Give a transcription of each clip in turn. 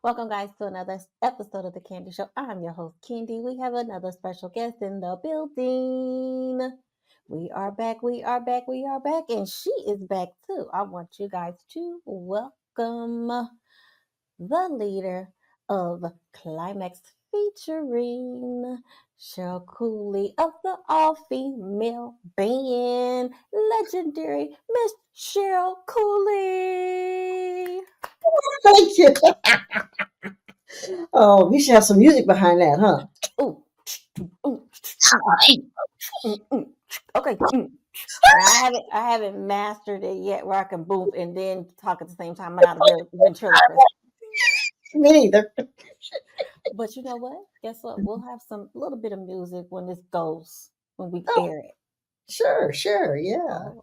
Welcome, guys, to another episode of The Candy Show. I'm your host, Candy. We have another special guest in the building. We are back, we are back, we are back, and she is back too. I want you guys to welcome the leader of Klymaxx featuring Cheryl Cooley of the all female band, legendary Miss Cheryl Cooley. Thank you. Oh, we should have some music behind that, huh? Ooh, ooh, okay. Now I haven't mastered it yet where I can boom and then talk at the same time. I'm not a very ventriloquist. Me neither. But you know what? Guess what? We'll have some little bit of music when this goes, when we Oh, air it. sure. Yeah. Oh.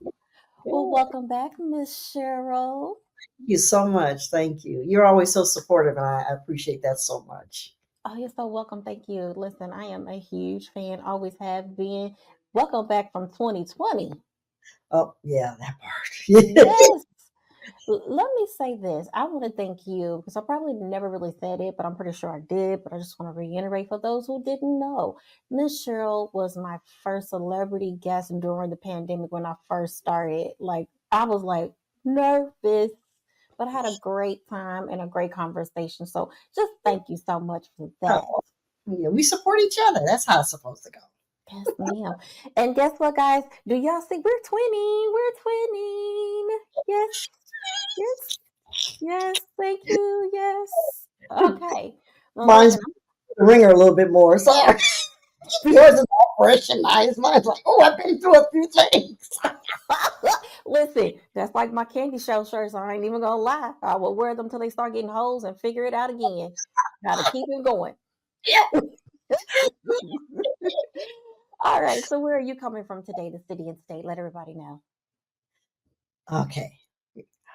Well, Yeah. welcome back, Miss Cheryl. Thank you so much. Thank you. You're always so supportive, and I appreciate that so much. Oh, you're so welcome. Thank you. Listen, I am a huge fan, always have been. Welcome back from 2020. Oh, yeah, that part. Yes. Let me say this. I want to thank you because I probably never really said it, but I'm pretty sure I did. But I just want to reiterate for those who didn't know. Miss Cheryl was my first celebrity guest during the pandemic when I first started. Like, I was like nervous, but I had a great time and a great conversation. So just thank you so much for that. Oh, yeah, we support each other. That's how it's supposed to go. Yes, ma'am. And guess what, guys? Do y'all see? We're twinning. We're twinning. Yes, yes. Yes, thank you. Yes. Okay. Well, Mine's listen, the ringer a little bit more. Sorry. Yours is all fresh and nice. Mine's like, oh, I've been through a few things. listen. That's like my candy show shirts. I ain't even gonna lie. I will wear them till they start getting holes and figure it out again. Got to keep it going. Yeah. All right. So, where are you coming from today? The city and state. Let everybody know. Okay.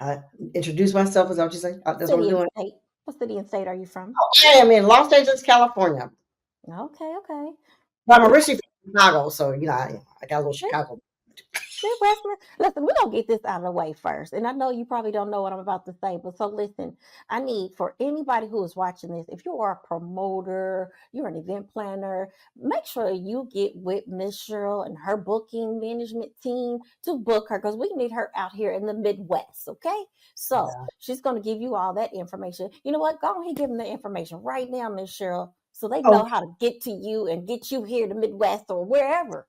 I introduce myself. Is that what you say? That's what we're City and doing. state. What city and state are you from? I am in Los Angeles, California. Okay. Okay. But I'm originally from Chicago, so I got a little Chicago. Midwest, listen, we're gonna get this out of the way first. And I know you probably don't know what I'm about to say, but so listen, I need for anybody who is watching this, if you are a promoter, you're an event planner, make sure you get with Miss Cheryl and her booking management team to book her because we need her out here in the Midwest. Okay. So Yeah. she's gonna give you all that information. You know what? Go ahead and give them the information right now, Miss Cheryl, so they know Okay. how to get to you and get you here to Midwest or wherever.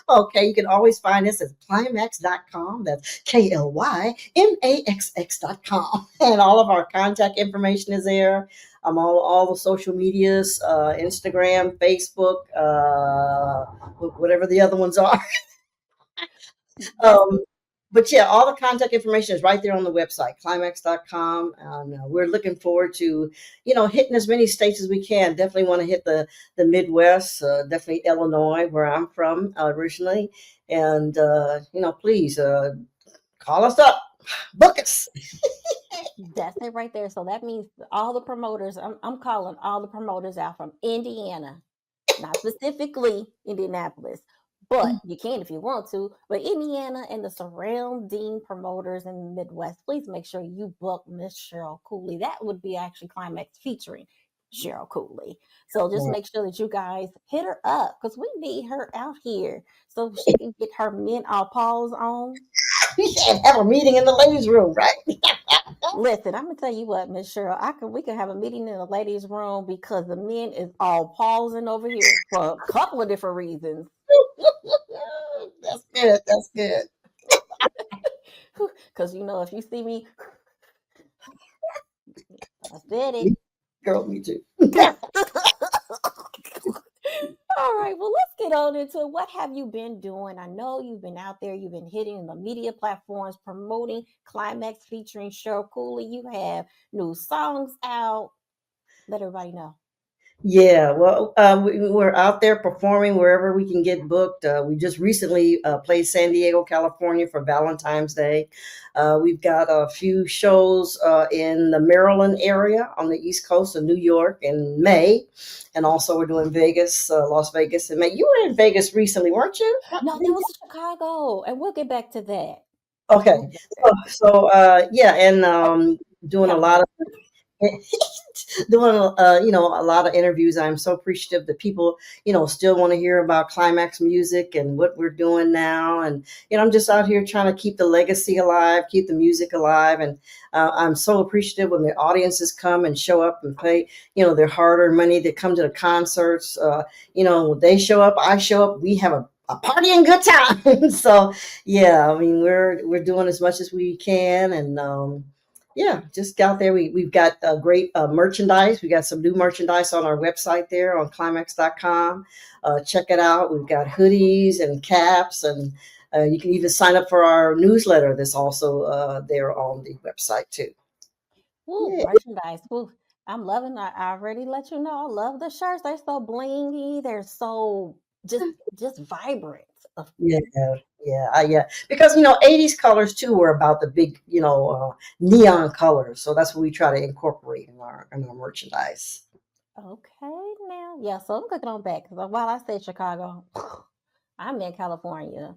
Okay. You can always find us at Klymaxx.com. That's Klymaxx.com. And all of our contact information is there. All the social medias, Instagram, Facebook, whatever the other ones are. That's Um, but yeah, all the contact information is right there on the website, Klymaxx.com. And we're looking forward to, hitting as many states as we can. Definitely want to hit the Midwest, definitely Illinois, where I'm from originally. And, please call us up, book us. That's it right there. So that means all the promoters, I'm calling all the promoters out from Indiana, not specifically Indianapolis, but you can if you want to. But Indiana and the surrounding promoters in the Midwest, please make sure you book Miss Cheryl Cooley. That would be actually Klymaxx featuring Cheryl Cooley. So just make sure that you guys hit her up because we need her out here so she can get her men all paws on. We should have a meeting in the ladies' room, right? Listen, I'm gonna tell you what, Miss Cheryl. We can have a meeting in the ladies' room because the men is all pausing over here for a couple of different reasons. That's good. That's good. Because if you see me, I said it. Girl, me too. All right, well, let's get on into it. What have you been doing? I know you've been out there, you've been hitting the media platforms, promoting Klymaxx featuring Cheryl Cooley. You have new songs out. Let everybody know. Yeah, well, we're out there performing wherever we can get booked. We just recently played San Diego, California for Valentine's Day. We've got a few shows in the Maryland area on the East Coast of New York in May. And also we're doing Vegas, Las Vegas in May. You were in Vegas recently, weren't you? No, that was Chicago, and we'll get back to that. Okay. We'll get there. So, yeah, and doing a lot California. of doing a lot of interviews. I'm so appreciative that people still want to hear about Klymaxx music and what we're doing now. And I'm just out here trying to keep the legacy alive, keep the music alive. And I'm so appreciative when the audiences come and show up and pay their hard-earned money. They come to the concerts. They show up, I show up, we have a party and good time. So yeah, I mean, we're doing as much as we can. And yeah, just out there. We've got great merchandise. We got some new merchandise on our website there on Klymaxx.com. Check it out. We've got hoodies and caps, and you can even sign up for our newsletter that's also there on the website too. Woo, Yeah, merchandise. Woo. I'm loving. I already let you know. I love the shirts. They're so blingy. They're so just just vibrant. yeah, yeah. Because 80s colors too were about the big neon colors. So that's what we try to incorporate in our merchandise. Okay, now, yeah. So I'm cooking on back because while I stay in Chicago, I'm in California.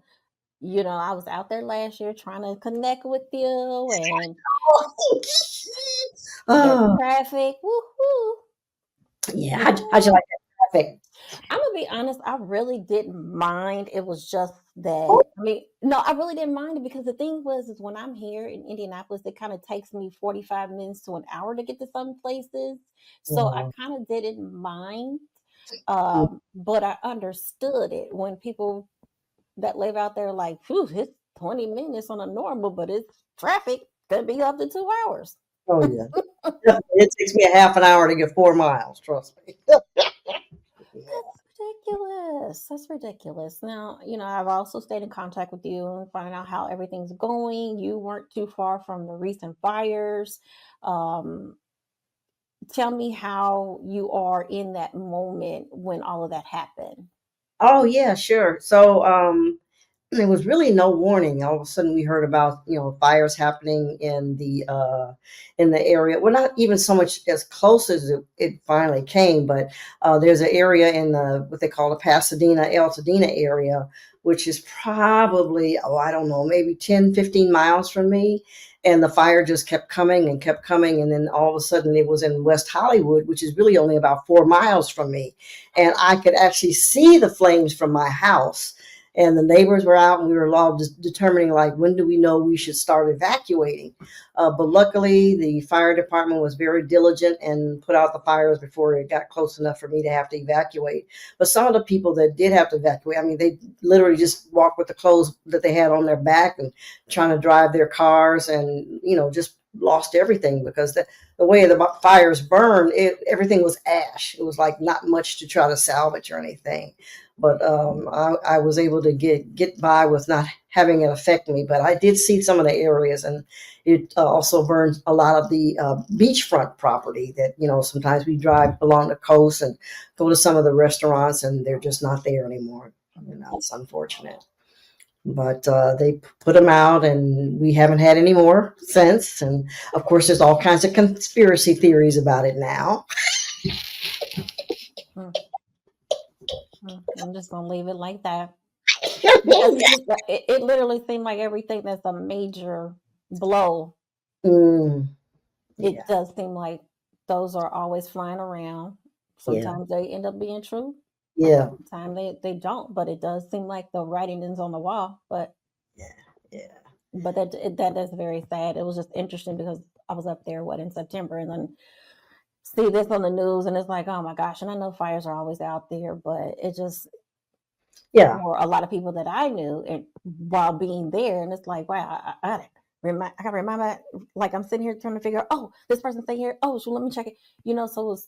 I was out there last year trying to connect with you, and the Oh, traffic. Woohoo! yeah. How'd you Yeah. like that traffic? I'm gonna be honest, I really didn't mind. It was just that, I mean, no, I really didn't mind it because the thing was is when I'm here in Indianapolis, it kind of takes me 45 minutes to an hour to get to some places. So I Mhm. kind of didn't mind. But I understood it when people that live out there like, whew, it's 20 minutes on a normal, but it's traffic could be up to 2 hours. Oh yeah. It takes me a half an hour to get 4 miles. Trust me. Yeah. That's ridiculous. That's ridiculous. Now, I've also stayed in contact with you and finding out how everything's going. You weren't too far from the recent fires. Um, Tell me how you are in that moment when all of that happened. Oh yeah, sure. So there was really no warning. All of a sudden, we heard about fires happening in the area. Well, not even so much as close as it finally came, but there's an area in the what they call the Pasadena, Altadena area, which is probably I don't know, maybe 10, 15 miles from me. And the fire just kept coming and kept coming, and then all of a sudden it was in West Hollywood, which is really only about 4 miles from me, and I could actually see the flames from my house, and the neighbors were out, and we were all just determining like when do we know we should start evacuating. But luckily the fire department was very diligent and put out the fires before it got close enough for me to have to evacuate. But some of the people that did have to evacuate, I mean, they literally just walked with the clothes that they had on their back and trying to drive their cars, and just lost everything because the way the fires burned, everything was ash. It was like not much to try to salvage or anything. But I was able to get by with not having it affect me. But I did see some of the areas, and it also burned a lot of the beachfront property that sometimes we drive along the coast and go to some of the restaurants, and they're just not there anymore. It's unfortunate. But they put them out, and we haven't had any more since. And of course, there's all kinds of conspiracy theories about it now. Mm, I'm just gonna leave it like that because it's just it literally seemed like everything that's a major blow. Mm, It yeah, does seem like those are always flying around. yeah, Sometimes they end up being true. yeah, Sometimes they don't, but it does seem like the writing is on the wall. yeah, yeah, But that is very sad. It was just interesting because I was up there in September, and then see this on the news, and it's like, oh my gosh. And I know fires are always out there, but it just yeah, for a lot of people that I knew, and while being there, and it's like, wow, I got to remind my, like I'm sitting here trying to figure out, oh, this person's staying here. Oh, so let me check it. So it's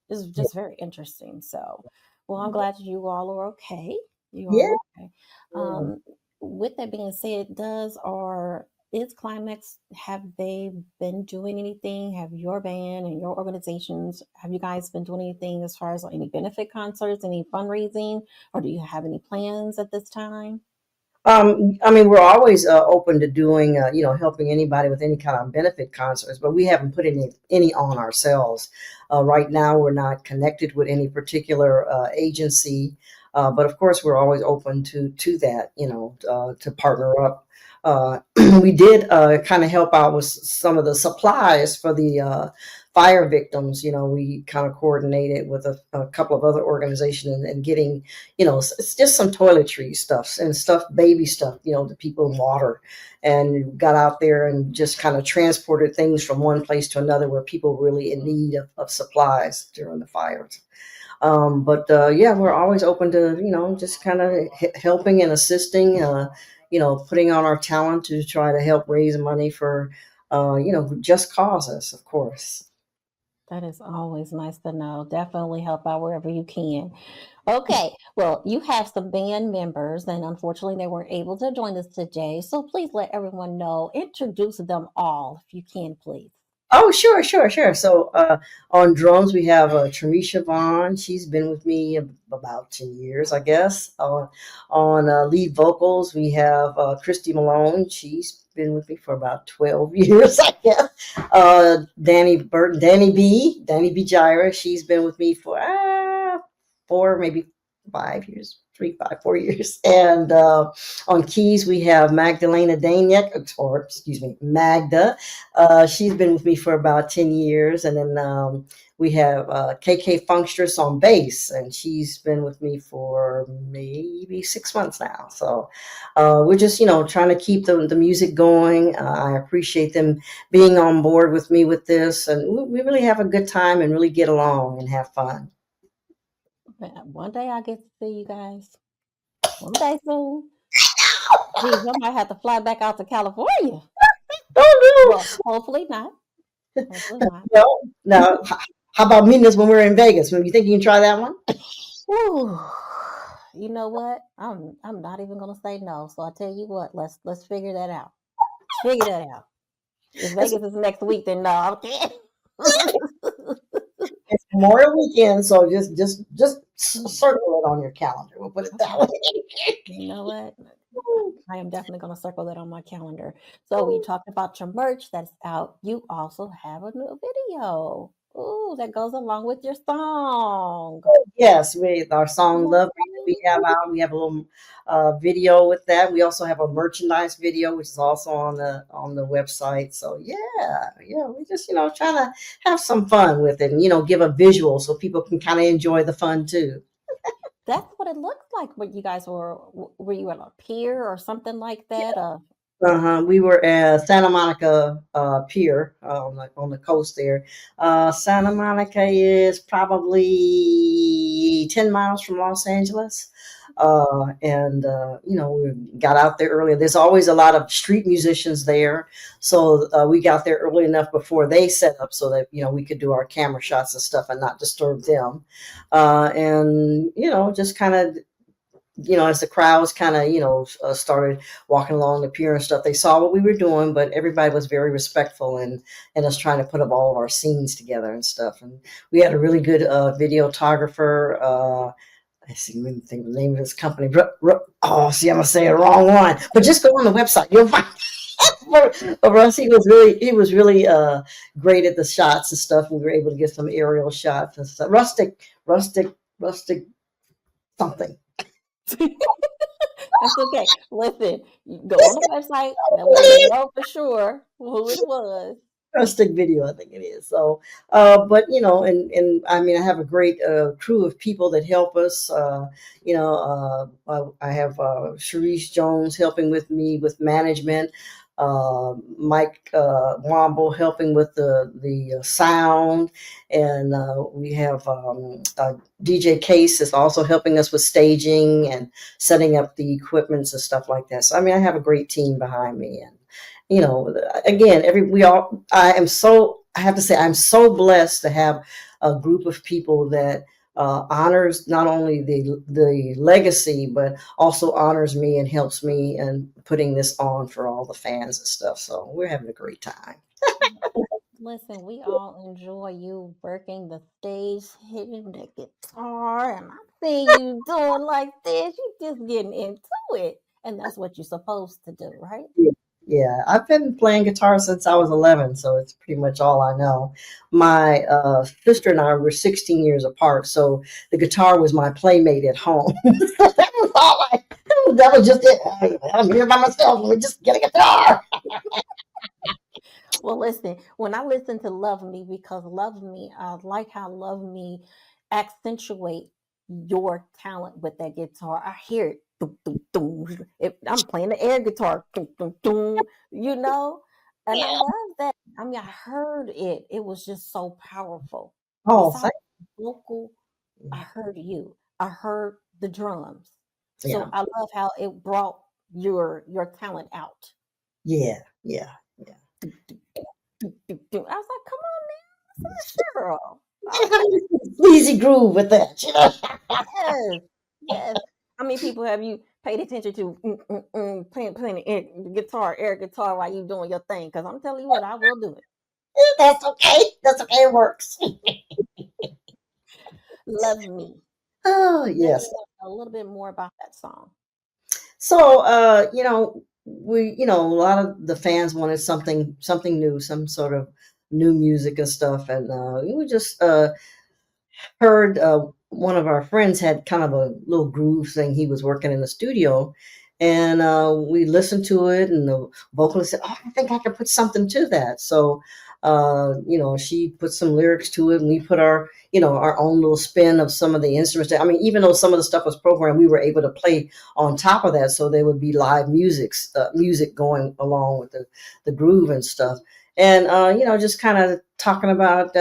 yeah, just very interesting. So, well, I'm glad you all are okay. You all yeah. are okay. Um, with that being said, does or is Climax, have they been doing anything? Have your band and your organizations, have you guys been doing anything as far as like, any benefit concerts, any fundraising, or do you have any plans at this time? I mean, we're always open to doing, helping anybody with any kind of benefit concerts, but we haven't put any on ourselves. Right now, we're not connected with any particular agency, but of course, we're always open to that, to partner up. we did kind of help out with some of the supplies for the fire victims. We kind of coordinated with a couple of other organizations and getting, it's just some toiletry stuff and stuff, baby stuff, the people in water, and got out there and just kind of transported things from one place to another where people were really in need of supplies during the fires. But yeah, we're always open to, just kind of helping and assisting, putting on our talent to try to help raise money for, just causes, of course. That is always nice to know. Definitely help out wherever you can. Okay, well, you have some band members, and unfortunately, they weren't able to join us today. So please let everyone know, introduce them all if you can, please. Oh, sure, sure, sure. So on drums, we have Tramisha Vaughn. She's been with me about 10 years, I guess. On lead vocals, we have Christy Malone. She's been with me for about 12 years, I guess. Danny Burton, Danny B. Gyra. She's been with me for 4, maybe 5 years, 3, 5, 4 years. And on keys, we have Magdalena Daniek, or excuse me, Magda. She's been with me for about 10 years. And then we have KK Funkstress on bass, and she's been with me for maybe 6 months now. So we're just, trying to keep the music going. I appreciate them being on board with me with this. And we really have a good time and really get along and have fun. One day I get to see you guys. One day soon. Geez, I might have to fly back out to California. Oh, Well, hopefully not. Hopefully no. not. Well, now, how about meeting us when we're in Vegas? When you think you can try that one? Ooh, you know what? I'm not even gonna say no. So I tell you what, let's figure that out. Figure that out. If It's, Vegas is next week, then no, I can't. it's Memorial Weekend, so just circle it on your calendar. We'll put it that way. You know what? I am definitely going to circle that on my calendar. So we talked about your merch that's out. You also have a new video. Ooh, that goes along with your song. Yes, our song "Love Me" that we have Okay. out. We have a little video with that. We also have a merchandise video, which is also on the website. So yeah, we just trying to have some fun with it, and give a visual so people can kind of enjoy the fun too. That's what it looks like when you guys were you at a pier or something like that? Uh-huh. We were at Santa Monica Pier on the coast there. Santa Monica is probably 10 miles from Los Angeles. And we got out there earlier. There's always a lot of street musicians there. So we got there early enough before they set up so that, we could do our camera shots and stuff and not disturb them. And, just kind of as the crowds kind of, started walking along the pier and stuff, they saw what we were doing, but everybody was very respectful and us trying to put up all of our scenes together and stuff. And we had a really good videographer. I see, let me think of the name of his company. Oh, see, I'm gonna say the wrong one, but just go on the website. You'll find. Russ, he was really great at the shots and stuff. We were able to get some aerial shots and stuff. Rustic something. That's okay. Listen, you go on the website. That way you know for sure who it was. Stick video, I think it is. So, but and I mean, I have a great crew of people that help us. I have Sharice Jones helping with me with management. Mike Womble helping with the sound, and we have DJ Case is also helping us with staging and setting up the equipments and stuff like that. So I mean, I have a great team behind me, and again, I have to say, I'm so blessed to have a group of people that honors not only the legacy, but also honors me and helps me in putting this on for all the fans and stuff. So we're having a great time. Listen, we all enjoy you working the stage, hitting the guitar, and I see you doing like this. You just getting into it, and that's what you're supposed to do, right? Yeah. Yeah, I've been playing guitar since I was 11, so it's pretty much all I know. My sister and I were 16 years apart, so the guitar was my playmate at home. So that was that was just it. I'm here by myself. Let me just get a guitar. Well, listen, when I listen to Love Me, because Love Me, I like how Love Me accentuate your talent with that guitar. I hear it. Dum, dum, dum. I'm playing the air guitar, dum, dum, dum, you know? And I Yeah. love that. I mean, I heard it. It was just so powerful. Oh, Besides thank vocal, I you. heard you. I heard the drums. Yeah. So I love how it brought your talent out. Yeah. Yeah. Yeah. Do, do, do, do, do. I was like, come on, man, listen to Cheryl. Okay, Easy groove with that. yes, yes. How many people have you paid attention to playing the guitar, air guitar while you doing your thing? Because I'm telling you what, I will do it. That's okay. That's okay. It works. Love me. Oh, Let me yes. know a little bit more about that song. So, a lot of the fans wanted something new, some sort of new music and stuff. And we just heard one of our friends had kind of a little groove thing he was working in the studio. And we listened to it, and the vocalist said, "Oh, I think I could put something to that." So, she put some lyrics to it, and we put our own little spin of some of the instruments. I mean, even though some of the stuff was programmed, we were able to play on top of that, so there would be live music going along with the groove and stuff. And just kind of talking about.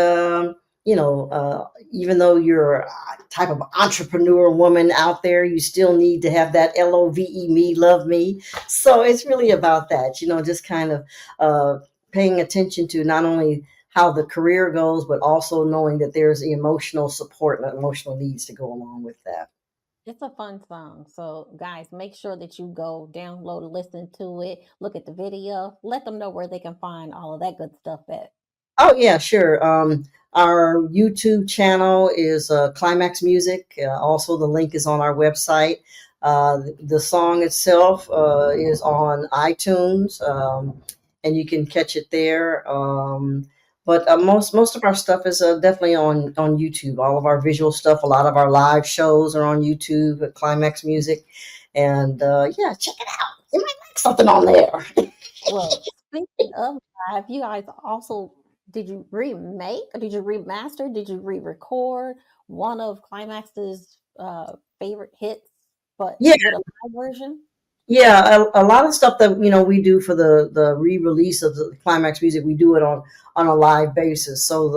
Even though you're a type of entrepreneur woman out there, you still need to have that love me, love me. So it's really about that, just kind of paying attention to not only how the career goes, but also knowing that there's emotional support and emotional needs to go along with that. It's a fun song. So, guys, make sure that you go download, listen to it, look at the video, let them know where they can find all of that good stuff at. Oh yeah, sure. Our YouTube channel is Klymaxx Music. Also, the link is on our website. The song itself is on iTunes, and you can catch it there. But most of our stuff is definitely on YouTube. All of our visual stuff, a lot of our live shows are on YouTube at Klymaxx Music, and yeah, check it out. You might like something on there. Well, speaking of live, you guys also did you remake or did you remaster? Did you re-record one of Climax's favorite hits, but Yeah. with a live version? Yeah, a lot of stuff that we do for the re-release of the Klymaxx music, we do it on a live basis. So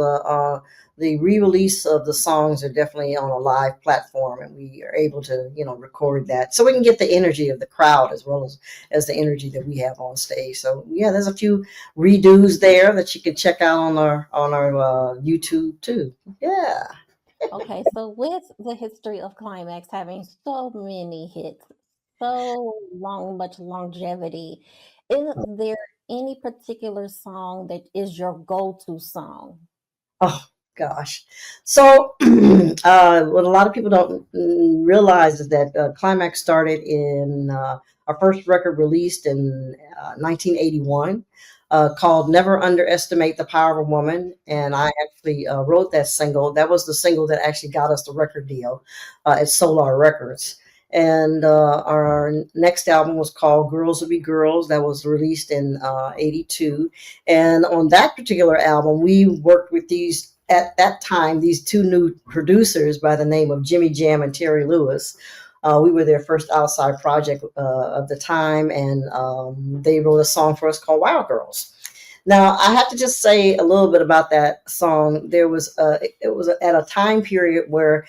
the re-release of the songs are definitely on a live platform, and we are able to record that, so we can get the energy of the crowd as well as the energy that we have on stage. So yeah, there's a few redos there that you can check out on our YouTube too. Yeah. Okay, so with the history of Climax having so many hits, so long, much longevity, is there any particular song that is your go-to song? Oh gosh. So what a lot of people don't realize is that Klymaxx started in our first record released in 1981, called "Never Underestimate the Power of a Woman," and I actually wrote that single. That was the single that actually got us the record deal at Solar Records. And our next album was called "Girls Will Be Girls." That was released in '82, and on that particular album, we worked with at that time, these two new producers by the name of Jimmy Jam and Terry Lewis. We were their first outside project of the time, and they wrote a song for us called Wild Girls. Now, I have to just say a little bit about that song. It was at a time period where,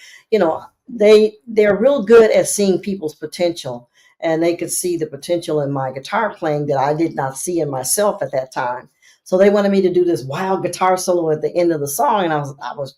they're real good at seeing people's potential, and they could see the potential in my guitar playing that I did not see in myself at that time. So they wanted me to do this wild guitar solo at the end of the song, and I was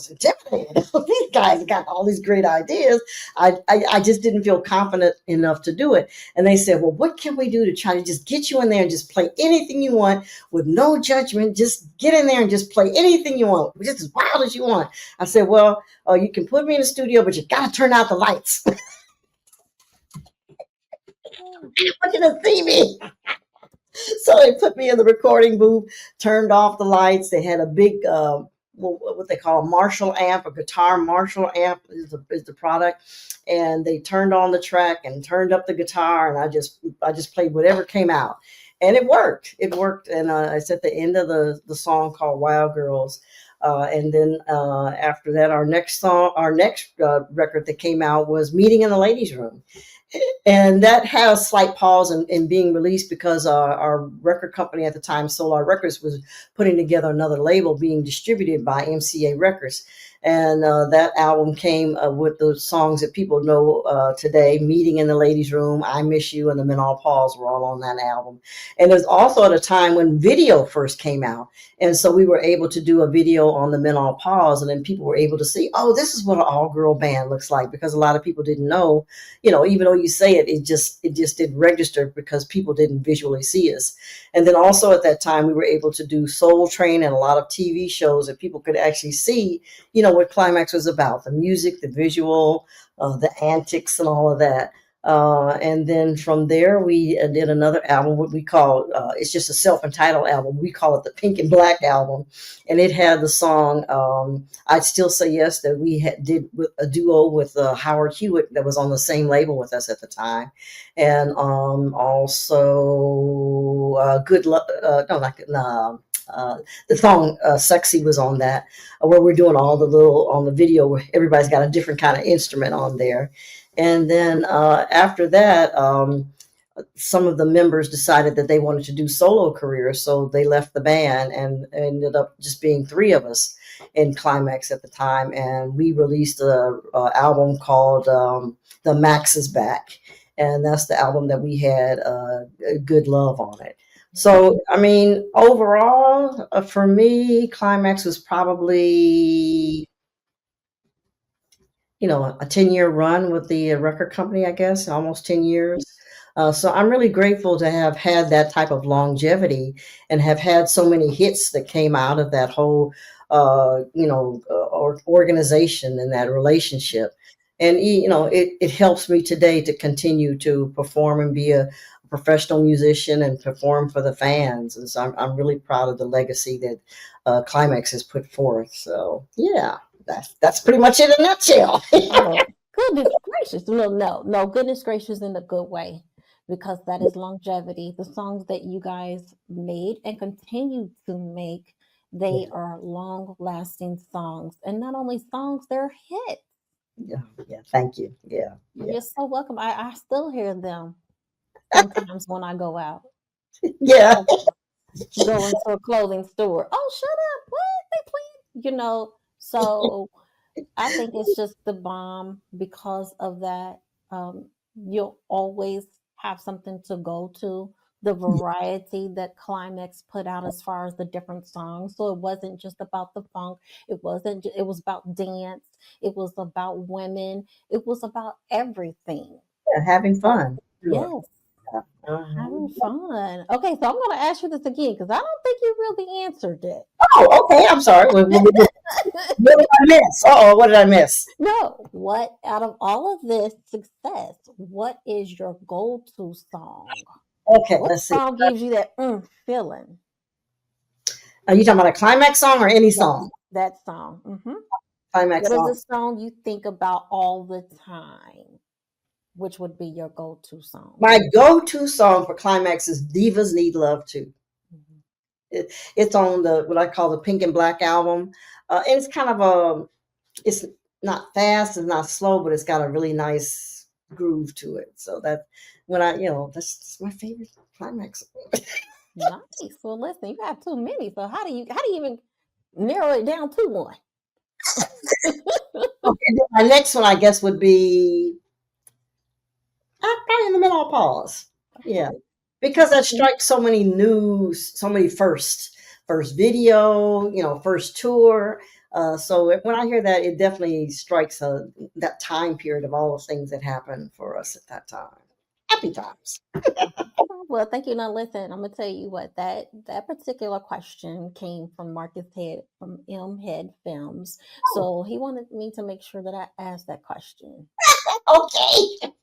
intimidated. These guys got all these great ideas. I just didn't feel confident enough to do it. And they said, "Well, what can we do to try to just get you in there and just play anything you want with no judgment? Just get in there and just play anything you want, just as wild as you want." I said, "Well, you can put me in the studio, but you got to turn out the lights. I want you to see me." So they put me in the recording booth, turned off the lights. They had a big what they call a Marshall amp, a guitar Marshall amp is the product. And they turned on the track and turned up the guitar, and I just played whatever came out, and it worked. It worked, and it's at the end of the song called "Wild Girls." And then after that, our next record that came out was "Meeting in the Ladies' Room," and that has slight pause in being released because our record company at the time, Solar Records, was putting together another label being distributed by MCA Records. And that album came with the songs that people know today: "Meeting in the Ladies' Room," "I Miss You," and "The Men All Pause" were all on that album. And it was also at a time when video first came out. And so we were able to do a video on "The Men All Pause," and then people were able to see, oh, this is what an all-girl band looks like, because a lot of people didn't know, even though you say it, it just didn't register because people didn't visually see us. And then also at that time, we were able to do Soul Train and a lot of TV shows that people could actually see, what Klymaxx was about: the music, the visual, the antics, and all of that. And then from there, we did another album, what we call, it's just a self-entitled album. We call it the Pink and Black album. And it had the song, "I'd Still Say Yes," that we did with a duo with Howard Hewitt, that was on the same label with us at the time. And also Good Luck, no, not Good, no, the song "Sexy" was on that, where we're doing all the little, on the video, where everybody's got a different kind of instrument on there. And then after that, some of the members decided that they wanted to do solo careers, so they left the band, and ended up just being three of us in Klymaxx at the time. And we released a album called "The Max Is Back," and that's the album that we had "Good Love" on it. So, I mean, overall, for me, Klymaxx was probably, a 10-year run with the record company, I guess, almost 10 years. So I'm really grateful to have had that type of longevity and have had so many hits that came out of that whole, organization and that relationship. And, it helps me today to continue to perform and be a professional musician and perform for the fans. And so I'm really proud of the legacy that Klymaxx has put forth. So, yeah. That's pretty much it in a nutshell. Oh, goodness gracious. No, no, no, goodness gracious in a good way, because that is longevity. The songs that you guys made and continue to make, they are long lasting songs. And not only songs, they're hits. Yeah, yeah. Thank you. Yeah, yeah, You're so welcome. I still hear them sometimes when I go out. yeah. Go into a clothing store. Oh, shut up. What? They playing? So I think it's just the bomb because of that. You'll always have something to go to. The variety that Klymaxx put out as far as the different songs. So it wasn't just about the funk. It wasn't. It was about dance. It was about women. It was about everything. Yeah, having So fun. Sure. yes, Yeah. having fun. Okay, so I'm going to ask you this again because I don't think you really answered it. Oh, okay. I'm sorry. What did I miss? Oh, what did I miss? No, what out of all of this success, what is your go-to song? Okay, What let's see. song gives you that feeling? Are you talking about a Klymaxx song or any That song? that song. Klymaxx What is song. a song you think about all the time? Which would be your go-to song? My go-to song for Klymaxx is "Divas Need Love Too." Mhm. It's on the what I call the Pink and Black album, and it's kind of it's not fast, it's not slow, but it's got a really nice groove to it. So that when that's my favorite Klymaxx. Nice. Well, listen, you have too many. So how do you even narrow it down to one? Okay, then my next one, I guess, would be probably "In the Middle Pause." Yeah, Okay. because that strikes so many so many first video, first tour. So when I hear that, it definitely strikes that time period of all the things that happened for us at that time. Happy times. Well, thank you. Now, listen, I'm gonna tell you what that particular question came from Marcus Head from M Head Films. Oh, So he wanted me to make sure that I asked that question okay,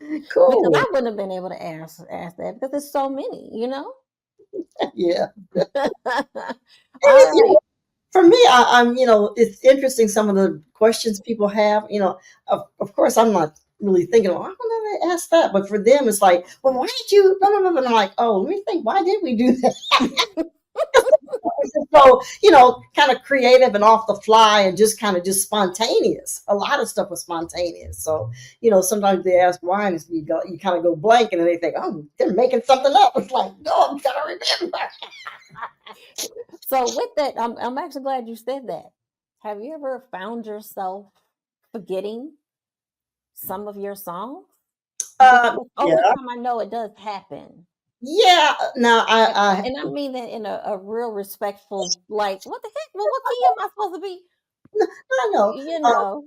because cool. I wouldn't have been able to ask that because there's so many. Yeah. All right. For me, I'm, it's interesting some of the questions people have. Of course, I'm not really thinking, well, I don't know they asked that, but for them, it's like, well, why did you? Blah, blah, blah. And I'm like, oh, let me think. Why did we do that? So, kind of creative and off the fly and just kind of just spontaneous. A lot of stuff was spontaneous. So, sometimes they ask why, and you kind of go blank, and then they think, oh, they're making something up. It's like, no, I'm trying to remember. So with that, I'm actually glad you said that. Have you ever found yourself forgetting some of your songs? Because over Yeah, time, I know it does happen. yeah. Now, And I mean that in a real respectful, like, what the heck? Well, what key am I supposed to be? I know. You know.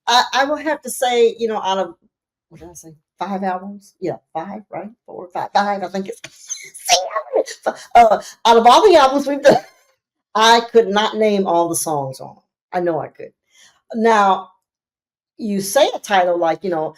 I will have to say, out of, what did I say? 5 albums? Yeah, five, right? 4 or 5. Five, I think it's. Out of all the albums we've done, I could not name all the songs on. I know I could. Now, you say a title like, on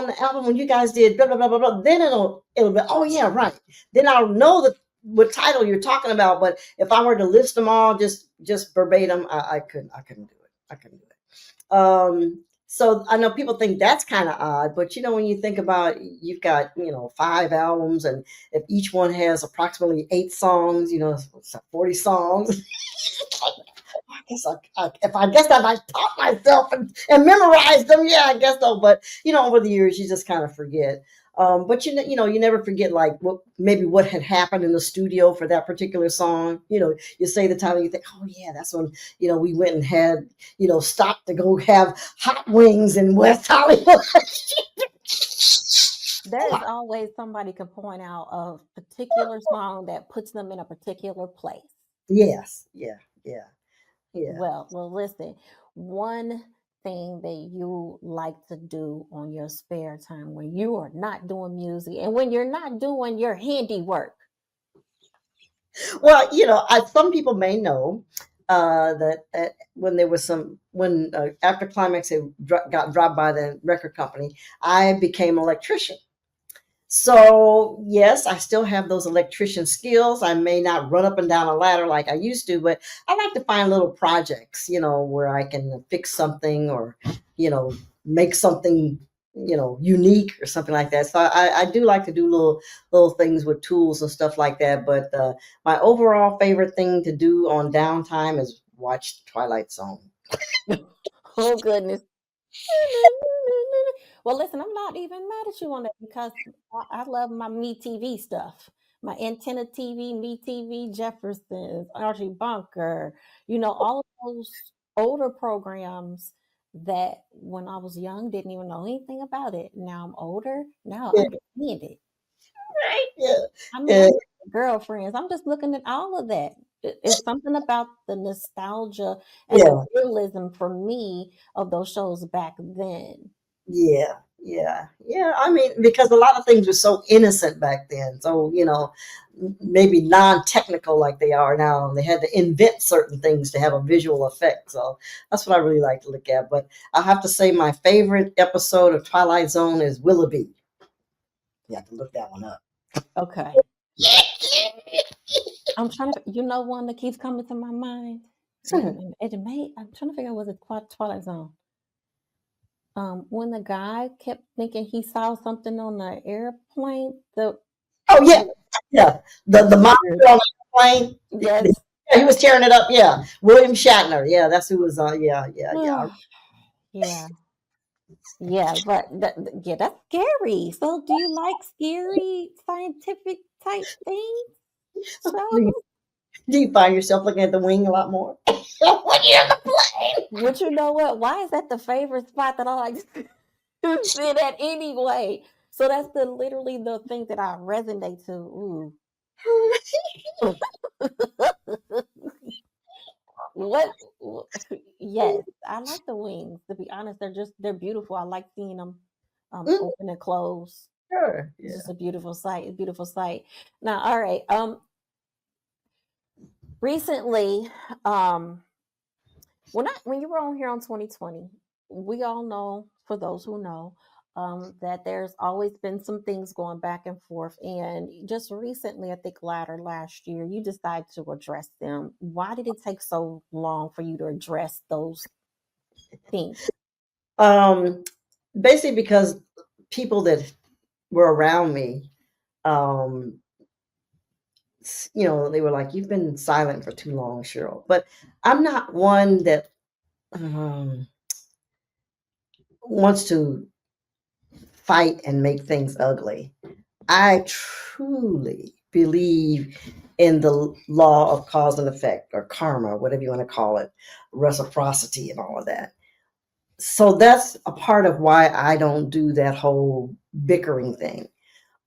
the album when you guys did blah blah blah blah blah, then it'll be, oh yeah, right. Then I'll know what title you're talking about. But if I were to list them all just verbatim, I couldn't do it. I couldn't do it. So I know people think that's kind of odd, but when you think about, you've got 5 albums, and if each one has approximately 8 songs, it's 40 songs. I guess I taught myself and memorized them. Yeah, I guess so. But over the years, you just kind of forget. But you never forget, like, what had happened in the studio for that particular song. You say the title, you think, oh yeah, that's when we went and had stopped to go have hot wings in West Hollywood. There is always somebody can point out a particular song that puts them in a particular place. Yes, yeah, yeah, yeah. Well, listen. One thing that you like to do on your spare time when you are not doing music and when you're not doing your handiwork. Well, some people may know that when there was when after Klymaxx got dropped by the record company, I became an electrician. So yes, I still have those electrician skills. I may not run up and down a ladder like I used to, but I like to find little projects, where I can fix something, or you know make something unique or something like that. So I do like to do little things with tools and stuff like that. But my overall favorite thing to do on downtime is watch Twilight Zone. Oh goodness. Well, listen, I'm not even mad at you on that because I love my Me TV stuff. My Antenna TV, Me TV, Jefferson's, Archie Bunker, all of those older programs that when I was young didn't even know anything about it. Now I'm older, now I Yeah, understand it. right. Yeah, I mean, yeah, I'm girlfriends. I'm just looking at all of that. It's something about the nostalgia and the yeah. realism for me of those shows back then. Yeah, yeah, yeah. I mean, because a lot of things were so innocent back then. So, maybe non-technical like they are now. They had to invent certain things to have a visual effect. So that's what I really like to look at. But I have to say my favorite episode of Twilight Zone is Willoughby. You have to look that one up. Okay. I'm trying to, one that keeps coming to my mind. It may, I'm trying to figure out was it Twilight Zone. When the guy kept thinking he saw something on the airplane, Oh yeah, the yeah. The monster on the plane. yes, Yeah, he was tearing it up. Yeah, William Shatner. Yeah, that's who was on. Yeah, yeah, yeah. yeah, yeah, but yeah, that's scary. So, do you like scary scientific type things? Do you, So, do you find yourself looking at the wing a lot more when you're in the plane? but you know what? Why is that the favorite spot that I like to sit at anyway? So that's literally the thing that I resonate to. Ooh. What? Yes, I like the wings. To be honest, they're beautiful. I like seeing them Mm, open and close. sure. It's just Yeah. a beautiful sight. A beautiful sight. Now, all right. Recently, um, when you were on here on 2020, we all know, for those who know, that there's always been some things going back and forth. And just recently, I think latter last year, you decided to address them. Why did it take so long for you to address those things? Um, Basically because people that were around me, um, they were like, "You've been silent for too long, Cheryl." But I'm not one that um, wants to fight and make things ugly. I truly believe in the law of cause and effect, or karma, whatever you want to call it, reciprocity and all of that. So that's a part of why I don't do that whole bickering thing.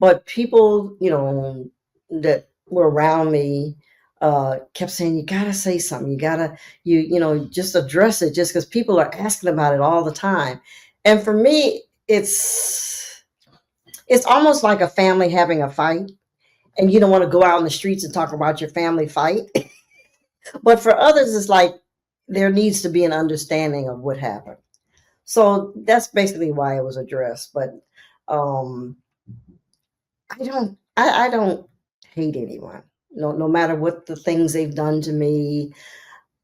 But people, that were around me, kept saying, "You gotta say something. You gotta, just address it," just because people are asking about it all the time. And for me, it's almost like a family having a fight, and you don't want to go out in the streets and talk about your family fight. But for others, it's like there needs to be an understanding of what happened. So that's basically why it was addressed. But um, I don't hate anyone. No matter what the things they've done to me,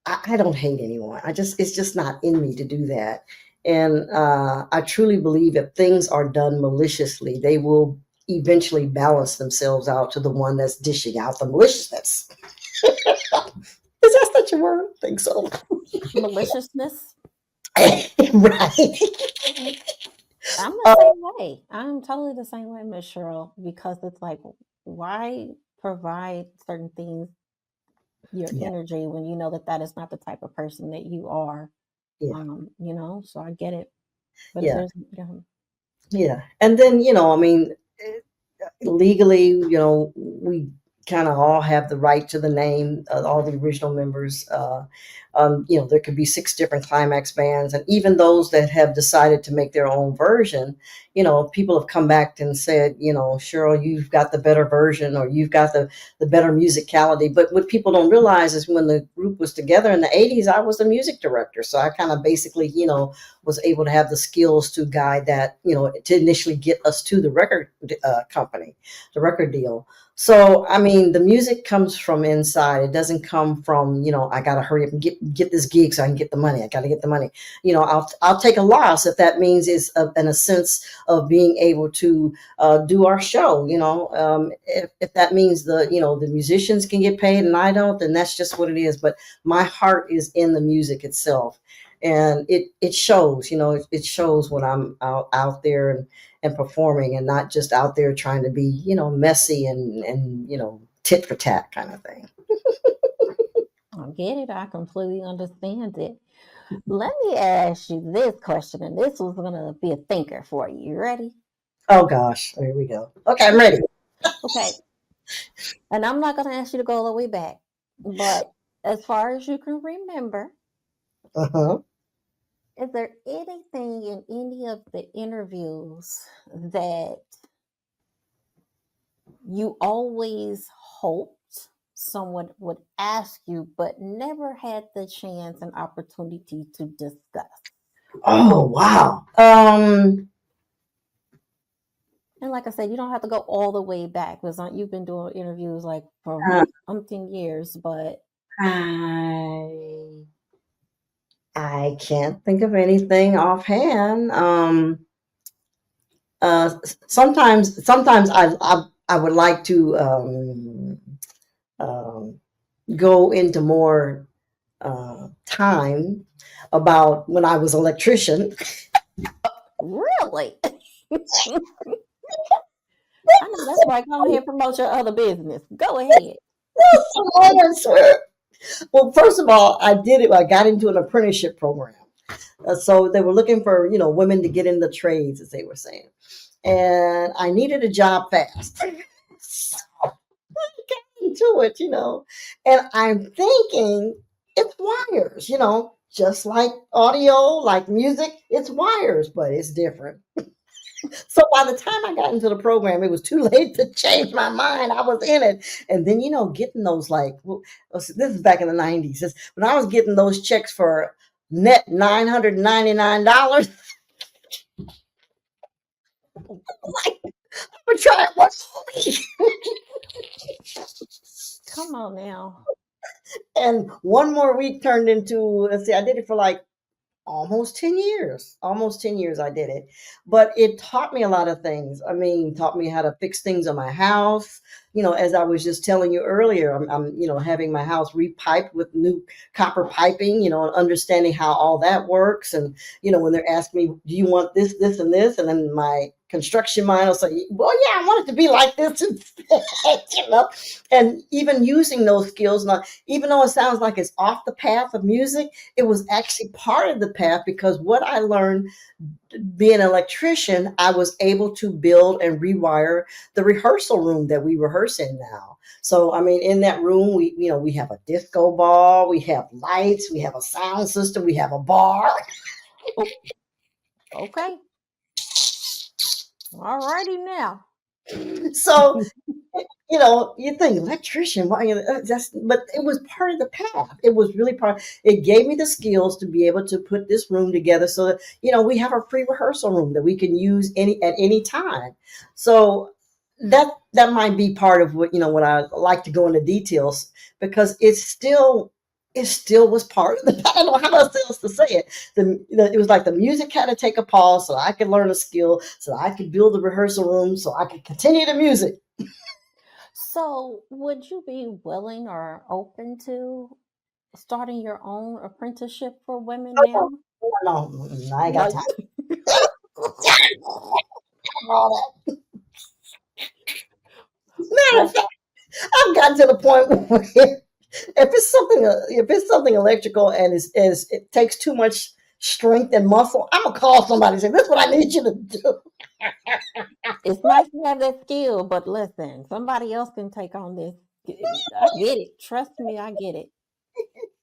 I don't hate anyone. It's just not in me to do that. And I truly believe if things are done maliciously, they will eventually balance themselves out to the one that's dishing out the maliciousness. Is that such a word? I think so. Maliciousness? Right. I'm the Uh, same way. I'm totally the same way, Miss Cheryl, because it's like, why provide certain things, your yeah, energy, when you know that that is not the type of person that you are? yeah, So I get it. But if yeah, there's, yeah. And then, I mean, legally, we kind of all have the right to the name, all the original members. There could be 6 different Klymaxx bands, and even those that have decided to make their own version, people have come back and said, Cheryl, you've got the better version, or you've got the better musicality. But what people don't realize is when the group was together in the 80s, I was the music director. So I kind of basically, was able to have the skills to guide that, to initially get us to the record company, the record deal. So, I mean, the music comes from inside. It doesn't come from, I got to hurry up and get this gig so I can get the money. I got to get the money. I'll take a loss if that means it's in a sense of being able to do our show. If that means the musicians can get paid and I don't, then that's just what it is. But my heart is in the music itself. And it shows, it shows when I'm out there and performing, and not just out there trying to be, messy and tit for tat kind of thing. I get it. I completely understand it. Let me ask you this question, and this was going to be a thinker for you. You ready? Oh gosh, here we go. Okay, I'm ready. Okay. And I'm not going to ask you to go all the way back, but as far as you can remember, Uh-huh. is there anything in any of the interviews that you always hoped someone would ask you, but never had the chance and opportunity to discuss? Oh wow. And like I said, you don't have to go all the way back because you've been doing interviews like for uh, umpteen years, but I I can't think of anything offhand. Sometimes I would like to um, go into more time about when I was an electrician. really, I know that's right. Come here and promote your other business. Go ahead. I swear. Well, first of all, I did it. I got into an apprenticeship program, so they were looking for women to get in the trades, as they were saying, and I needed a job fast. So I got into it, and I'm thinking it's wires, just like audio, like music, it's wires, but it's different. So by the time I got into the program, it was too late to change my mind. I was in it. And then, getting those this is back in the 90s. When I was getting those checks for net $999, Like, I'm gonna try it once a week. Come on now. And one more week turned into, let's see, I did it for like almost 10 years. Almost 10 years I did it. But it taught me a lot of things. I mean, taught me how to fix things in my house. As I was just telling you earlier, I'm having my house repiped with new copper piping, and understanding how all that works. And, when they're asking me, do you want this, this, and this? And then my construction mind will say, well, yeah, I want it to be like this instead, and even using those skills, now, even though it sounds like it's off the path of music, it was actually part of the path because what I learned being an electrician, I was able to build and rewire the rehearsal room that we rehearse in now. So, I mean, in that room, we have a disco ball, we have lights, we have a sound system, we have a bar. Oh, okay. All righty now. So, you think electrician, why, but it was part of the path. It was really part. It gave me the skills to be able to put this room together so that we have a free rehearsal room that we can use at any time. So that might be part of what I like to go into details because it still was part of the. I don't know how else to say it. It was like the music had to take a pause so I could learn a skill, so I could build the rehearsal room, so I could continue the music. So, would you be willing or open to starting your own apprenticeship for women No, now? no, I ain't got No. time for all that. Matter of Well, fact, I've gotten to the point where if it's something electrical and it takes too much strength and muscle, I'm gonna call somebody and say, "This is what I need you to do." it's nice to have that skill, but listen, somebody else can take on this. I get it. Trust me, I get it.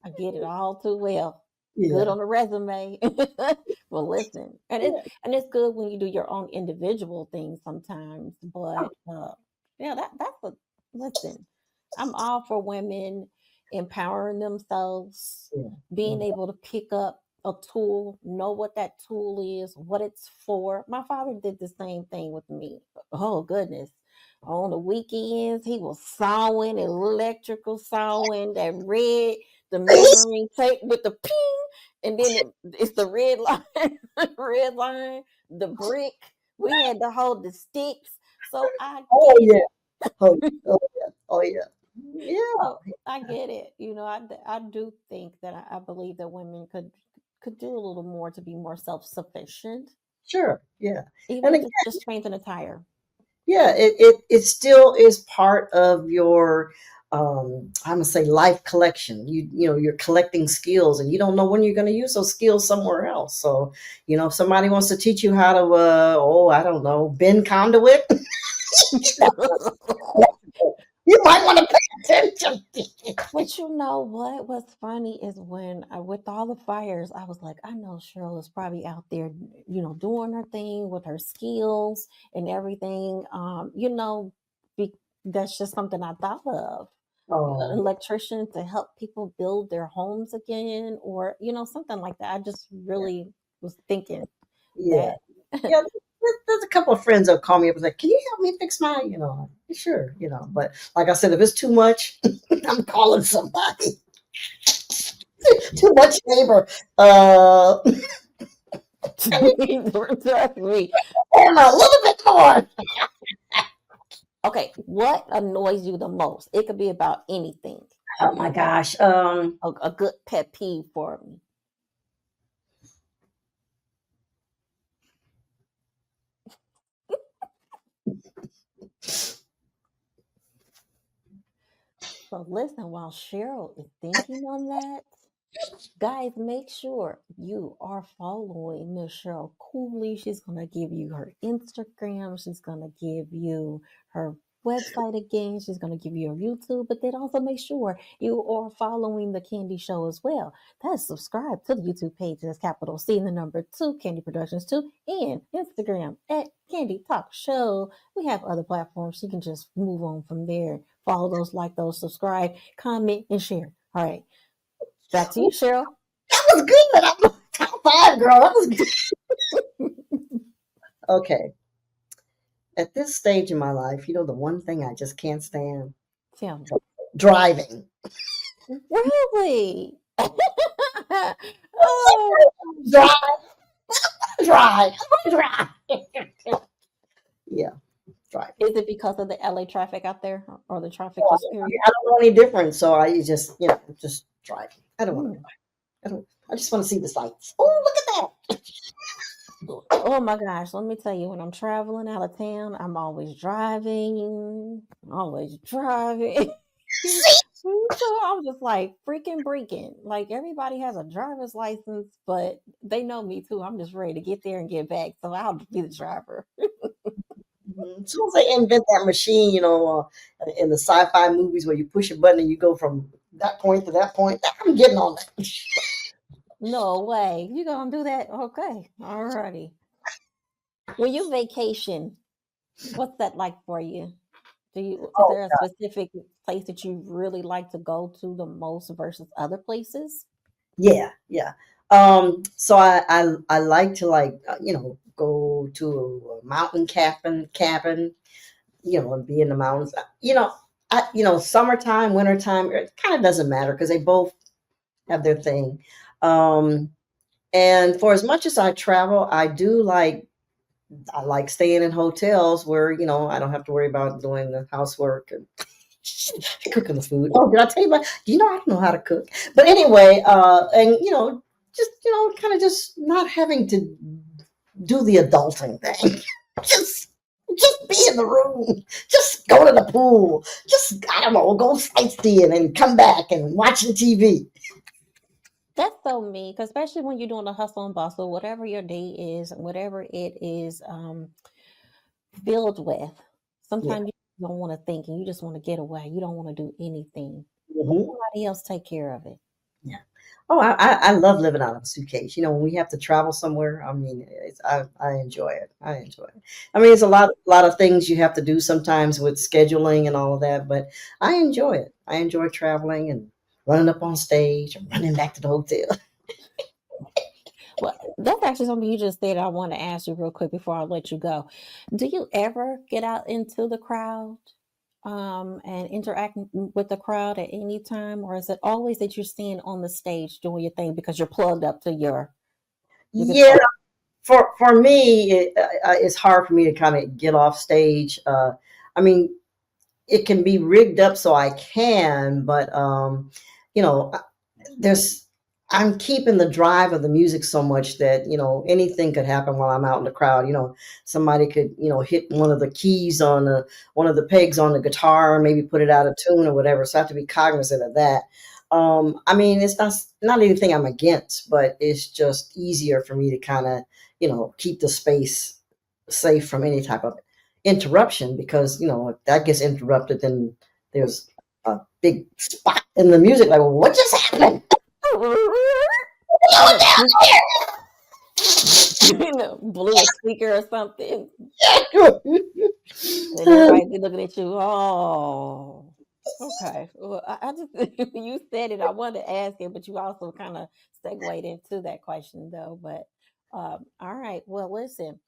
I get it all too well. Good Yeah, on the resume. Well, listen, yeah, and it's good when you do your own individual things sometimes. But yeah, that's a listen. I'm all for women empowering themselves, yeah. being able to pick up a tool, know what that tool is, what it's for. My father did the same thing with me. Oh goodness. On the weekends, he was sawing, electrical sawing, that red, the measuring tape with the ping, and then it's the red line, red line, the brick. We had to hold the sticks. So I Oh get yeah. it. Oh, oh yeah. Oh yeah. Yeah. So I get it. I do think that I believe that women could do a little more to be more self sufficient, Sure. Yeah. even And if again, it's just changing a tire. yeah, it still is part of your I'm gonna say life collection. You're collecting skills and you don't know when you're gonna use those skills somewhere else. So, if somebody wants to teach you how to I don't know, bend conduit, you might want to pay attention. But you know what? What's funny is when with all the fires, I was like, I know Cheryl is probably out there, doing her thing with her skills and everything. That's just something I thought of. An Oh, electrician to help people build their homes again, or something like that. I just yeah. really was thinking Yeah. that. Yeah, there's a couple of friends that call me up and say, "Can you help me fix my?" Sure, But like I said, if it's too much, I'm calling somebody. Too much labor. Exactly. And a little bit more. Okay, what annoys you the most? It could be about anything. Oh my gosh. A good pet peeve for me. So listen, while Cheryl is thinking on that, guys, make sure you are following Miss Cheryl Cooley. She's going to give you her Instagram. She's going to give you her website again. She's going to give you her YouTube. But then also make sure you are following the Candy Show as well. That's subscribe to the YouTube page. That's capital C and the number 2, Candy Productions 2, and Instagram at Candy Talk Show. We have other platforms. You can just move on from there. Follow those, like those, subscribe, comment, and share. All right. Back to you, Cheryl. That was good. I'm top five, girl. That was good. Okay. at this stage in my life, the one thing I just can't stand, Tell me. driving. Really? Oh, Drive, drive, drive. Yeah, drive. is it because of the LA traffic out there or the traffic just period? I don't know any different, so I just, just drive. I don't want to Mm. drive. I don't. I just want to see the sights. Oh, look at that! Oh my gosh, let me tell you, when I'm traveling out of town, I'm always driving, always driving. So I'm just like freaking breaking. Like everybody has a driver's license, but they know me too. I'm just ready to get there and get back. So I'll be the driver. As soon as they invent that machine, in the sci-fi movies where you push a button and you go from that point to that point, I'm getting on that. No way. You gonna do that? Okay. Alrighty. When you vacation, what's that like for you? Is Oh, there a specific place that you really like to go to the most versus other places? yeah, yeah. So I like to go to a mountain cabin, and be in the mountains. Summertime, wintertime, it kind of doesn't matter because they both have their thing. Um, and for as much as I travel, I like staying in hotels where, I don't have to worry about doing the housework and cooking the food. Oh, did I tell you about? I don't know how to cook. But anyway, and just kind of just not having to do the adulting thing. just just be in the room. Just go to the pool. Just, I don't know, go sightseeing and come back and watching TV. That's so me, 'cause especially when you're doing the hustle and bustle, whatever your day is, whatever it is filled with. Yeah. Sometimes you don't want to think and you just want to get away. You don't want to do anything. Let Mhm. somebody else take care of it. Yeah. Oh, I love living out of a suitcase. When we have to travel somewhere, I mean, I enjoy it. I enjoy it. I mean, it's a lot of things you have to do sometimes with scheduling and all of that, but I enjoy it. I enjoy traveling and running up on stage and running back to the hotel. Well, that's actually something you just said I want to ask you real quick before I let you go. Do you ever get out into the crowd and interact with the crowd at any time, or is it always that you're staying on the stage doing your thing because you're plugged up to your Yeah, guitar? for me, it's hard for me to kind of get off stage. I mean, it can be rigged up so I can, but you know, there's I'm keeping the drive of the music so much that anything could happen while I'm out in the crowd. Somebody could hit one of the keys on one of the pegs on the guitar, maybe put it out of tune or whatever. So I have to be cognizant of that. I mean, it's not anything I'm against, but it's just easier for me to kind of keep the space safe from any type of interruption because if that gets interrupted, then there's a big spot in the music. Like, well, what just happened? Like a sneak, blew a speaker or something, and everybody be looking at you. Oh, okay. Well, I just you said it. I wanted to ask it, but you also kind of segued into that question, though. But all right. Well, listen,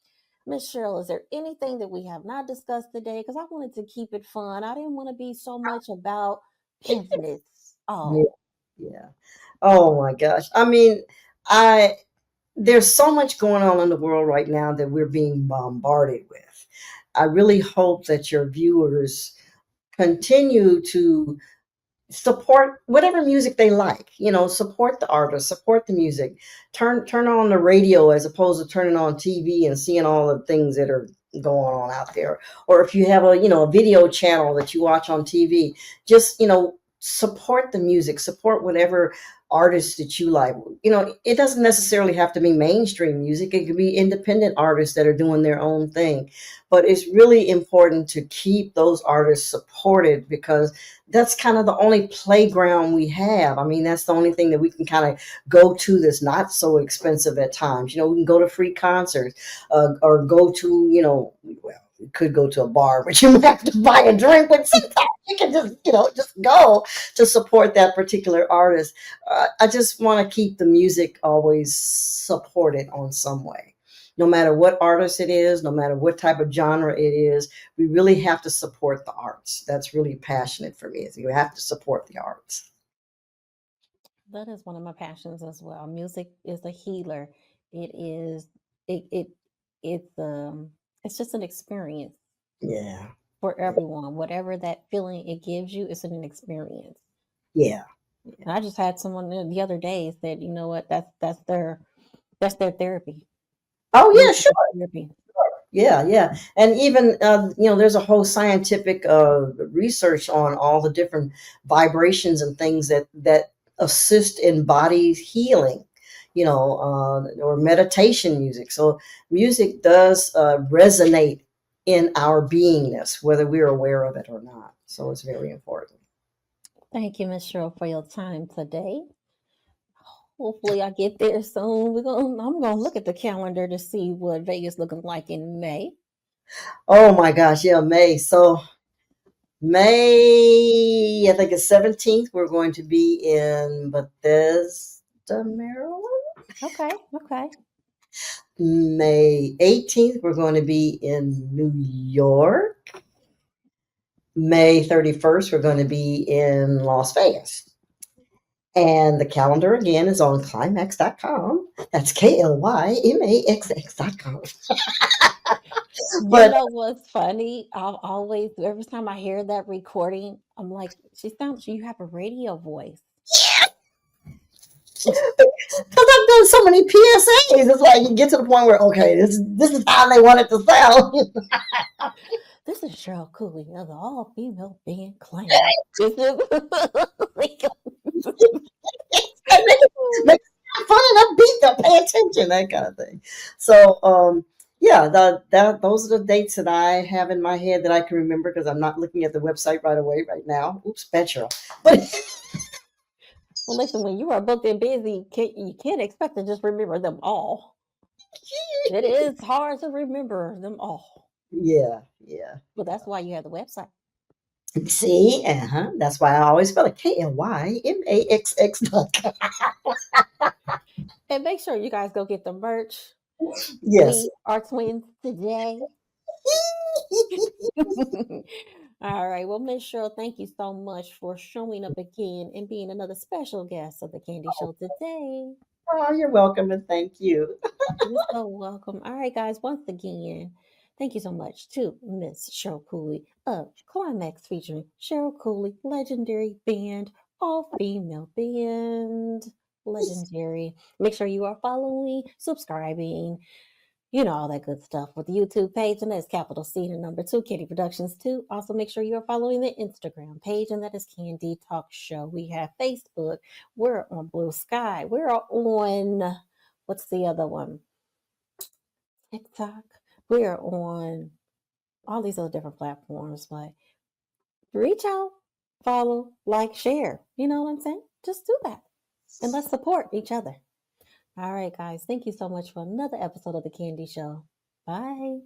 Miss Cheryl, is there anything that we have not discussed today? Because I wanted to keep it fun. I didn't want to be so much about business. Yeah, Oh, yeah. Oh my gosh. I mean, I there's so much going on in the world right now that we're being bombarded with. I really hope that your viewers continue to support whatever music they like. Support the artist, support the music. Turn on the radio as opposed to turning on TV and seeing all the things that are going on out there. Or if you have a video channel that you watch on TV, just support the music, support whatever artists that you like. It doesn't necessarily have to be mainstream music. It could be independent artists that are doing their own thing. But it's really important to keep those artists supported because that's kind of the only playground we have. I mean, that's the only thing that we can kind of go to that's not so expensive at times. We can go to free concerts or go to, well, you could go to a bar, but you have to buy a drink. But sometimes you can just go to support that particular artist. I just want to keep the music always supported on some way. no matter what artist it is, no matter what type of genre it is, we really have to support the arts. That's really passionate for me, is you have to support the arts. That is one of my passions as well. Music is a healer. It is it it it's just an experience Yeah. for everyone. Whatever that feeling it gives you, it's an experience. Yeah. And I just had someone the other day said, you know what, that's their therapy. Oh yeah, Music sure. is therapy. Yeah, yeah. And even, there's a whole scientific research on all the different vibrations and things that assist in body healing, or meditation music. So music does resonate in our beingness, whether we're aware of it or not. So it's very important. Thank you, Miss Cheryl, for your time today. Hopefully I get there soon. I'm gonna look at the calendar to see what Vegas looking like in May. Oh my gosh, yeah, May. So May, I think it's 17th, we're going to be in Bethesda, Maryland. Okay, okay. May 18th, we're going to be in New York. May 31st, we're going to be in Las Vegas. And the calendar again is on Klymaxx.com. That's KLYMAXX.com. You But know what's funny? I'll always every time I hear that recording, I'm like, you have a radio voice. because I've done so many PSAs, it's like you get to the point where, okay, this is how they want it to sound. This is Cheryl Cooley of the all female band Klymaxx. This is And make it fun and upbeat, they'll pay attention, that kind of thing. So, yeah, those are the dates that I have in my head that I can remember because I'm not looking at the website right away right now. Oops, Petro. But well, listen, when you are booked and busy, you can't expect to just remember them all. It is hard to remember them all. yeah, yeah. But that's why you have the website. See, that's why I always spell it KLYMAXX.com. And make sure you guys go get the merch. Yes. We are twins today. All right. Well, Miss Cheryl, thank you so much for showing up again and being another special guest of the Candy Show today. Oh, you're welcome and thank you. You're so welcome. All right, guys. Once again, thank you so much to Miss Cheryl Cooley of Klymaxx featuring Cheryl Cooley, legendary band, all female band, legendary. Make sure you are following, subscribing, all that good stuff with the YouTube page, and that's capital C and number 2, Candy Productions 2. Also, make sure you're following the Instagram page, and that is Candy Talk Show. We have Facebook. We're on Blue Sky. We're on, what's the other one? TikTok. We're on all these other different platforms, but reach out, follow, like, share. You know what I'm saying? Just do that. And let's support each other. All right, guys. Thank you so much for another episode of The Candy Show. Bye.